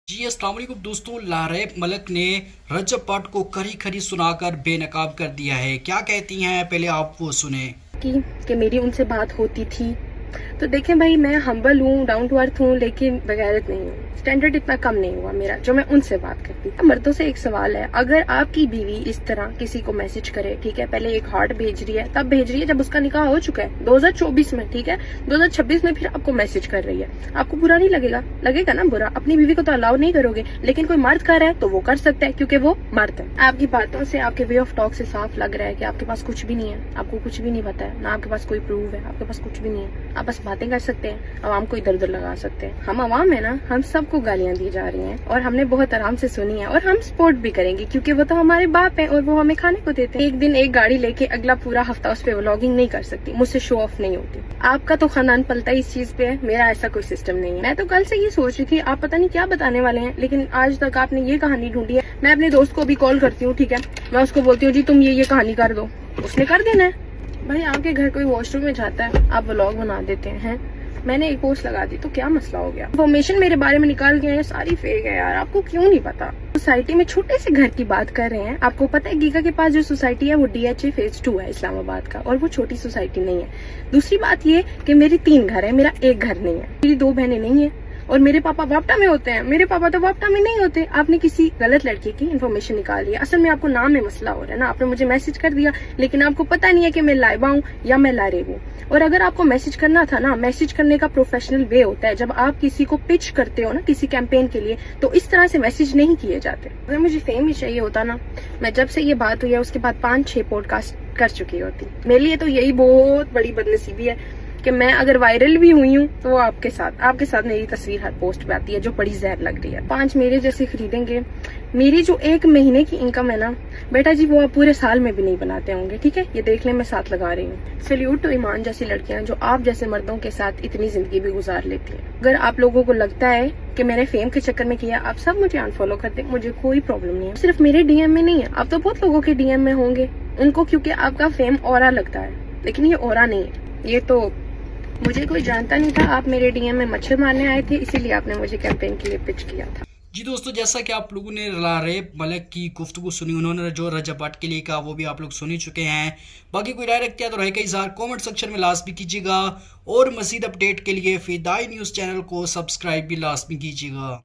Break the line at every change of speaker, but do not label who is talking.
جی السلام علیکم دوستوں، لاریب ملک نے رجب بٹ کو کڑی کھری سنا کر بے نقاب کر دیا ہے۔ کیا کہتی ہیں پہلے آپ وہ سنیں۔
کہ میری ان سے بات ہوتی تھی تو دیکھیں بھائی، میں ہمبل ہوں، ڈاؤن ٹو ارتھ ہوں، لیکن بغیرت نہیں ہوں۔ سٹینڈرڈ اتنا کم نہیں ہوا میرا جو میں ان سے بات کرتی۔ مردوں سے ایک سوال ہے، اگر آپ کی بیوی اس طرح کسی کو میسج کرے، ٹھیک ہے، پہلے ایک ہارٹ بھیج رہی ہے، تب بھیج رہی ہے جب اس کا نکاح ہو چکا ہے 2024 میں، ٹھیک ہے، 2026 میں پھر آپ کو میسج کر رہی ہے، آپ کو برا نہیں لگے گا؟ لگے گا نا برا۔ اپنی بیوی کو تو الاؤ نہیں کرو گے، لیکن کوئی مرد کر رہا ہے تو وہ کر سکتا ہے کیونکہ وہ مرد ہے۔ آپ کی باتوں سے، آپ کے وے آف ٹاک سے صاف لگ رہا ہے کہ آپ کے پاس کچھ بھی نہیں ہے، آپ کو کچھ بھی نہیں پتا ہے، نہ آپ کے پاس کوئی پروف ہے، آپ کے پاس کچھ بھی نہیں ہے، آپ بس باتیں کر سکتے ہیں، عوام کو ادھر ادھر لگا سکتے ہیں۔ ہم عوام ہیں نا، ہم سب کو گالیاں دی جا رہی ہیں اور ہم نے بہت آرام سے سنی ہے، اور ہم سپورٹ بھی کریں گے کیونکہ وہ تو ہمارے باپ ہیں اور وہ ہمیں کھانے کو دیتے ہیں۔ ایک دن ایک گاڑی لے کے اگلا پورا ہفتہ اس پہ ولاگنگ نہیں کر سکتی، مجھ سے شو آف نہیں ہوتی۔ آپ کا تو خاندان پلتا ہی اس چیز پہ ہے، میرا ایسا کوئی سسٹم نہیں ہے۔ میں تو کل سے یہ سوچ رہی تھی آپ پتہ نہیں کیا بتانے والے ہیں، لیکن آج تک آپ نے یہ کہانی ڈھونڈی ہے۔ میں اپنے دوست کو بھی کال کرتی ہوں، ٹھیک ہے، میں اس کو بولتی ہوں جی تم یہ کہانی کر دو، اس نے کر دینا ہے۔ بھائی آپ کے گھر کوئی واش روم میں جاتا ہے، آپ ولاگ بنا دیتے ہیں، میں نے ایک پوسٹ لگا دی تو کیا مسئلہ ہو گیا؟ انفارمیشن میرے بارے میں نکال کے ساری فیک ہے یار، آپ کو کیوں نہیں پتا؟ سوسائٹی میں چھوٹے سے گھر کی بات کر رہے ہیں، آپ کو پتا ہے گیگا کے پاس جو سوسائٹی ہے وہ DHA فیز 2 ہے اسلام آباد کا، اور وہ چھوٹی سوسائٹی نہیں ہے۔ دوسری بات یہ کہ میری 3 گھر ہے، میرا ایک گھر نہیں ہے، میری 2 بہنیں نہیں ہیں، اور میرے پاپا واپٹا میں ہوتے ہیں، میرے پاپا تو واپٹا میں نہیں ہوتے۔ آپ نے کسی غلط لڑکی کی انفارمیشن نکالی ہے، اصل میں آپ کو نام میں مسئلہ ہو رہا ہے نا، آپ نے مجھے میسج کر دیا لیکن آپ کو پتا نہیں ہے کہ میں لائبہ ہوں یا میں لاریب ہوں۔ اور اگر آپ کو میسج کرنا تھا نا، میسج کرنے کا پروفیشنل وے ہوتا ہے، جب آپ کسی کو پچ کرتے ہو نا کسی کیمپین کے لیے تو اس طرح سے میسج نہیں کیے جاتے۔ اگر مجھے فیم ہی چاہیے ہوتا نا، میں جب سے یہ بات ہوئی ہے اس کے بعد 5-6 پوڈ کاسٹ کر چکی ہوتی۔ میرے لیے تو یہی بہت بڑی بدنصیبی ہے کہ میں اگر وائرل بھی ہوئی ہوں تو وہ آپ کے ساتھ میری تصویر ہر پوسٹ پہ آتی ہے جو بڑی زہر لگ رہی ہے۔ 5 میرے جیسے خریدیں گے، میری جو 1 مہینے کی انکم ہے نا بیٹا جی، وہ آپ پورے سال میں بھی نہیں بناتے ہوں گے، ٹھیک ہے، یہ دیکھ لیں میں ساتھ لگا رہی ہوں۔ سیلیوٹ ٹو ایمان جیسی لڑکیاں جو آپ جیسے مردوں کے ساتھ اتنی زندگی بھی گزار لیتی ہیں۔ اگر آپ لوگوں کو لگتا ہے کہ میں نے فیم کے چکر میں کیا، آپ سب مجھے انفالو کر دیں، مجھے کوئی پرابلم نہیں ہے۔ صرف میرے DM میں نہیں ہے، آپ تو بہت لوگوں کے DM میں ہوں گے، ان کو کیونکہ آپ کا فیم اورا لگتا ہے، لیکن یہ اورا نہیں ہے، یہ تو مجھے کوئی جانتا نہیں تھا۔ آپ میرے DM میں مچھر مارنے آئے تھے، اسی لیے آپ نے مجھے کیمپین کے لیے پچ کیا تھا۔
جی دوستو، جیسا کہ آپ لوگوں نے لاریب ملک کی گفتگو سنی، انہوں نے جو رجب بٹ کے لیے کہا وہ بھی آپ لوگ سنی چکے ہیں۔ باقی کوئی رائے رکھتے ہیں تو رائے کا اظہار کومنٹ سیکشن میں لازمی کیجیے گا، اور مزید اپڈیٹ کے لیے فدائی نیوز چینل کو سبسکرائب بھی لازمی کیجیے گا۔